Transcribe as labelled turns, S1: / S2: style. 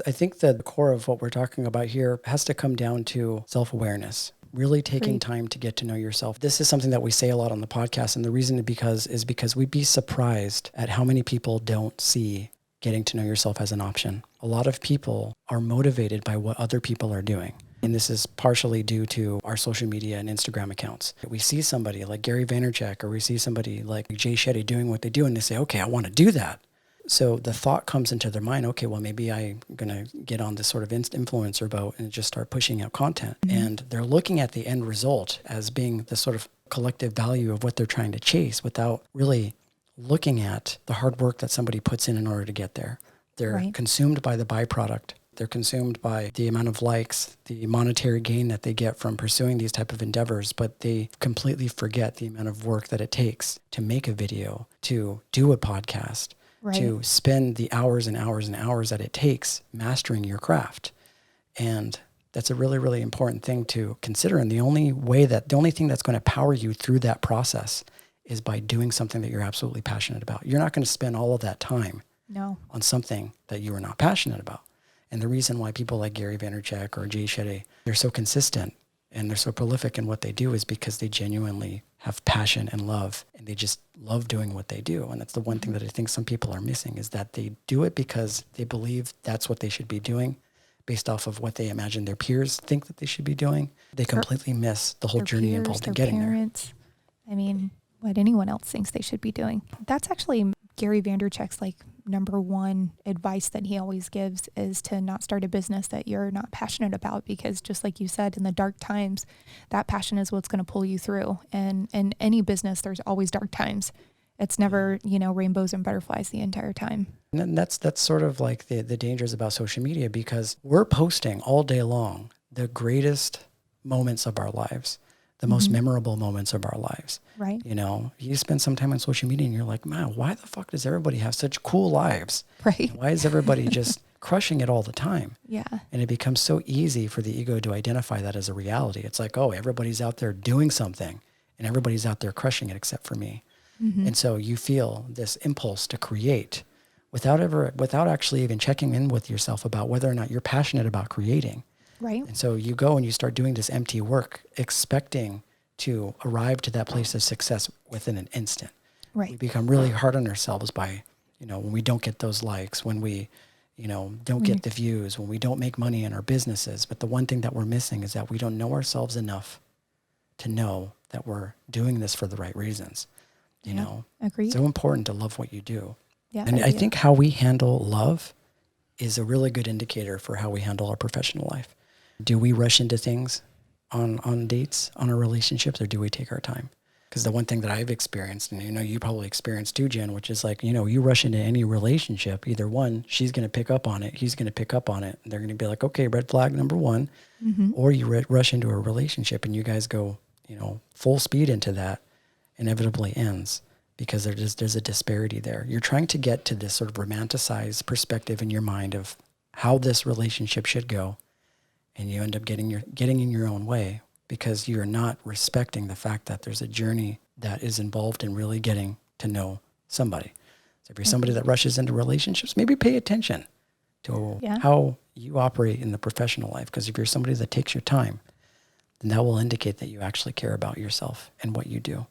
S1: I think that the core of what we're talking about here has to come down to self-awareness, really taking time to get to know yourself. This is something that we say a lot on the podcast. And the reason is because we'd be surprised at how many people don't see getting to know yourself as an option. A lot of people are motivated by what other people are doing. And this is partially due to our social media and Instagram accounts. We see somebody like Gary Vaynerchuk, or we see somebody like Jay Shetty doing what they do, and they say, okay, I want to do that. So the thought comes into their mind, okay, well, maybe I'm going to get on this sort of influencer boat and just start pushing out content. And they're looking at the end result as being the sort of collective value of what they're trying to chase without really looking at the hard work that somebody puts in order to get there. They're consumed by the byproduct. They're consumed by the amount of likes, the monetary gain that they get from pursuing these type of endeavors, but they completely forget the amount of work that it takes to make a video, to do a podcast, to spend the hours and hours and hours that it takes mastering your craft. And that's a really, really important thing to consider. And the only thing that's going to power you through that process is by doing something that you're absolutely passionate about. You're not going to spend all of that time on something that you are not passionate about. And the reason why people like Gary Vaynerchuk or Jay Shetty, they're so consistent and they're so prolific in what they do is because they genuinely have passion and love, and they just love doing what they do. And that's the one thing that I think some people are missing, is that they do it because they believe that's what they should be doing based off of what they imagine their peers think that they should be doing. They completely miss the whole journey involved in getting parents.
S2: I mean, what anyone else thinks they should be doing. That's actually Gary Vaynerchuk's number one advice that he always gives, is to not start a business that you're not passionate about, because just like you said, in the dark times, that passion is what's going to pull you through. And in any business, there's always dark times. It's never, rainbows and butterflies the entire time.
S1: And that's sort of like the dangers about social media, because we're posting all day long the greatest moments of our lives, the most memorable moments of our lives.
S2: Right.
S1: You spend some time on social media and you're like, man, why the fuck does everybody have such cool lives?
S2: Right.
S1: Why is everybody just crushing it all the time?
S2: Yeah. And
S1: it becomes so easy for the ego to identify that as a reality. It's like, oh, everybody's out there doing something and everybody's out there crushing it except for me. And so you feel this impulse to create without actually even checking in with yourself about whether or not you're passionate about creating.
S2: Right.
S1: And so you go and you start doing this empty work, expecting to arrive to that place of success within an instant.
S2: Right.
S1: We become really hard on ourselves by, when we don't get those likes, when we, don't get the views, when we don't make money in our businesses. But the one thing that we're missing is that we don't know ourselves enough to know that we're doing this for the right reasons.
S2: Agreed.
S1: It's so important to love what you do.
S2: Yeah.
S1: And I think how we handle love is a really good indicator for how we handle our professional life. Do we rush into things on dates, on our relationships, or do we take our time? Because the one thing that I've experienced, and you probably experienced too, Jen, which is like, you rush into any relationship, either one, she's going to pick up on it, he's going to pick up on it. And they're going to be like, okay, red flag number one. Or you rush into a relationship and you guys go, full speed into that, inevitably ends because there's a disparity there. You're trying to get to this sort of romanticized perspective in your mind of how this relationship should go. And you end up getting in your own way because you're not respecting the fact that there's a journey that is involved in really getting to know somebody. So if you're somebody that rushes into relationships, maybe pay attention to how you operate in the professional life. Because if you're somebody that takes your time, then that will indicate that you actually care about yourself and what you do.